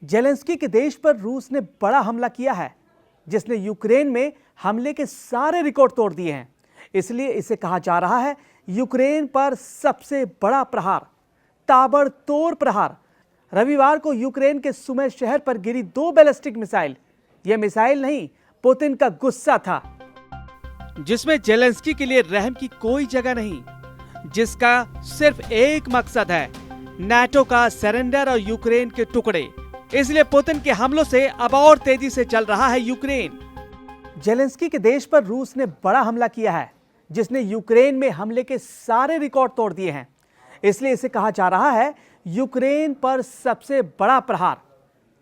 Zelensky के देश पर रूस ने बड़ा हमला किया है, जिसने यूक्रेन में हमले के सारे रिकॉर्ड तोड़ दिए हैं। इसलिए इसे कहा जा रहा है यूक्रेन पर सबसे बड़ा प्रहार, ताबड़तोड़ प्रहार। रविवार को यूक्रेन के सुमी शहर पर गिरी 2 बैलिस्टिक मिसाइल। यह मिसाइल नहीं, पुतिन का गुस्सा था, जिसमें जेलेंस्की के लिए रहम की कोई जगह नहीं, जिसका सिर्फ एक मकसद है, नाटो का सरेंडर और यूक्रेन के टुकड़े। इसलिए पुतिन के हमलों से अब और तेजी से चल रहा है यूक्रेन। जेलेंस्की के देश पर रूस ने बड़ा हमला किया है, जिसने यूक्रेन में हमले के सारे रिकॉर्ड तोड़ दिए हैं। इसलिए इसे कहा जा रहा है यूक्रेन पर सबसे बड़ा प्रहार,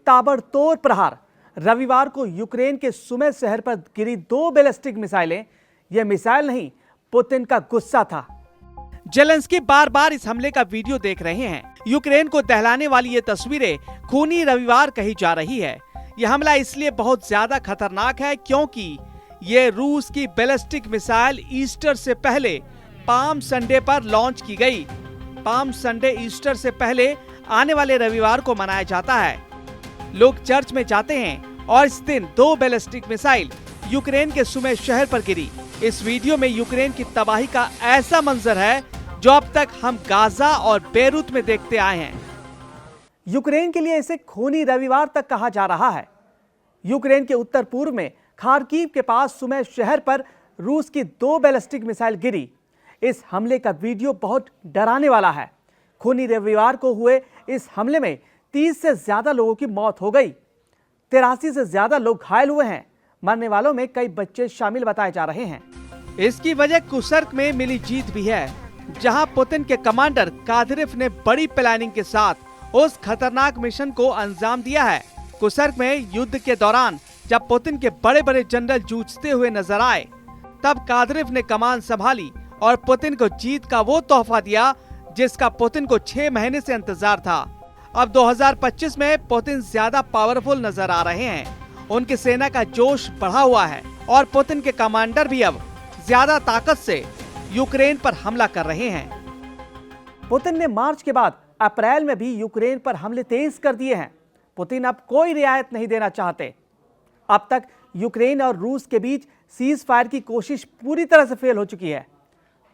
ताबड़तोड़ प्रहार। रविवार को यूक्रेन के सुमी शहर पर गिरी 2 बैलिस्टिक मिसाइलें। यह मिसाइल नहीं, पुतिन का गुस्सा था। जेलेंस्की बार बार इस हमले का वीडियो देख रहे हैं। यूक्रेन को दहलाने वाली ये तस्वीरें खूनी रविवार कही जा रही है। यह हमला इसलिए बहुत ज्यादा खतरनाक है क्योंकि ये रूस की बैलिस्टिक मिसाइल ईस्टर से पहले पाम संडे पर लॉन्च की गई। पाम संडे ईस्टर से पहले आने वाले रविवार को मनाया जाता है। लोग चर्च में जाते हैं और इस दिन 2 बैलिस्टिक मिसाइल यूक्रेन के सुमी शहर पर गिरी। इस वीडियो में यूक्रेन की तबाही का ऐसा मंजर है जो अब तक हम गाजा और बेरूत में देखते आए हैं। यूक्रेन के लिए इसे खूनी रविवार तक कहा जा रहा है। यूक्रेन के उत्तर पूर्व में खार्किव के पास सुमी शहर पर रूस की 2 बैलिस्टिक मिसाइल गिरी। इस हमले का वीडियो बहुत डराने वाला है। खूनी रविवार को हुए इस हमले में 30 से ज्यादा लोगों की मौत हो गई, 83 से ज्यादा लोग घायल हुए हैं। मरने वालों में कई बच्चे शामिल बताए जा रहे हैं। इसकी वजह कुर्स्क में मिली जीत भी है, जहां पुतिन के कमांडर कादिरोव ने बड़ी प्लानिंग के साथ उस खतरनाक मिशन को अंजाम दिया है। कुर्स्क में युद्ध के दौरान जब पुतिन के बड़े बड़े जनरल जूझते हुए नजर आए, तब कादिरोव ने कमान संभाली और पुतिन को जीत का वो तोहफा दिया जिसका पुतिन को 6 महीने से इंतजार था। अब 2025 में पुतिन ज्यादा पावरफुल नजर आ रहे हैं। उनकी सेना का जोश बढ़ा हुआ है और पुतिन के कमांडर भी अब ज्यादा ताकत से यूक्रेन पर हमला कर रहे हैं। पुतिन ने मार्च के बाद अप्रैल में भी यूक्रेन पर हमले तेज कर दिए हैं। पुतिन अब कोई रियायत नहीं देना चाहते। अब तक यूक्रेन और रूस के बीच सीज फायर की कोशिश पूरी तरह से फेल हो चुकी है।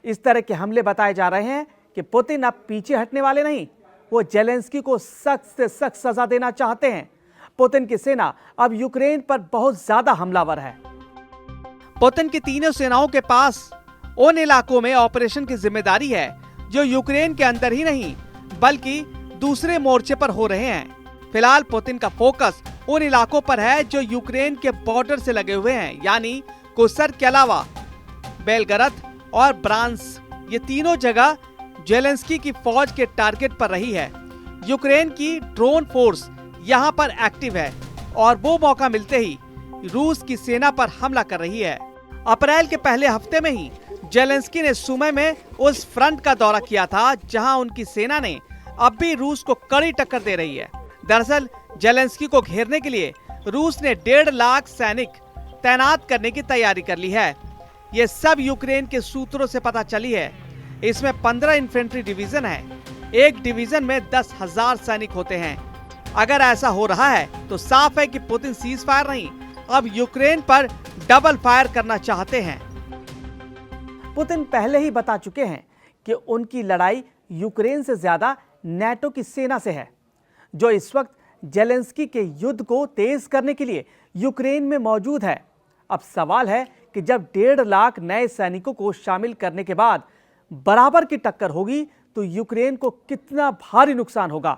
इस तरह के हमले बताए जा रहे हैं कि पुतिन अब पीछे हटने वाले नहीं, वो जेलेंस्की को सख्त से सख्त सजा देना चाहते हैं। पुतिन की सेना अब यूक्रेन पर बहुत ज्यादा हमलावर है। पुतिन की तीनों सेनाओं के पास उन इलाकों में ऑपरेशन की जिम्मेदारी है जो यूक्रेन के अंदर ही नहीं बल्कि दूसरे मोर्चे पर हो रहे हैं। फिलहाल पुतिन का फोकस उन इलाकों पर है जो यूक्रेन के बॉर्डर से लगे हुए हैं, यानी कुर्स्क के अलावा बेलगरद और ब्रांस। ये तीनों जगह जेलेंस्की की फौज के टारगेट पर रही है। यूक्रेन की ड्रोन फोर्स यहाँ पर एक्टिव है और वो मौका मिलते ही रूस की सेना पर हमला कर रही है। अप्रैल के पहले हफ्ते में ही जेलेंस्की ने सुमी में उस फ्रंट का दौरा किया था जहां उनकी सेना ने अब भी रूस को कड़ी टक्कर दे रही है। दरअसल जेलेंस्की को घेरने के लिए रूस ने 1.5 लाख सैनिक तैनात करने की तैयारी कर ली है। ये सब यूक्रेन के सूत्रों से पता चली है। इसमें 15 इन्फेंट्री डिवीजन है। एक डिवीजन में 10,000 सैनिक होते हैं। अगर ऐसा हो रहा है तो साफ है कि पुतिन सीज फायर नहीं, अब यूक्रेन पर डबल फायर करना चाहते हैं। पुतिन पहले ही बता चुके हैं कि उनकी लड़ाई यूक्रेन से ज्यादा नाटो की सेना से है, जो इस वक्त जेलेंस्की के युद्ध को तेज करने के लिए यूक्रेन में मौजूद है। अब सवाल है कि जब 1.5 लाख नए सैनिकों को शामिल करने के बाद बराबर की टक्कर होगी तो यूक्रेन को कितना भारी नुकसान होगा।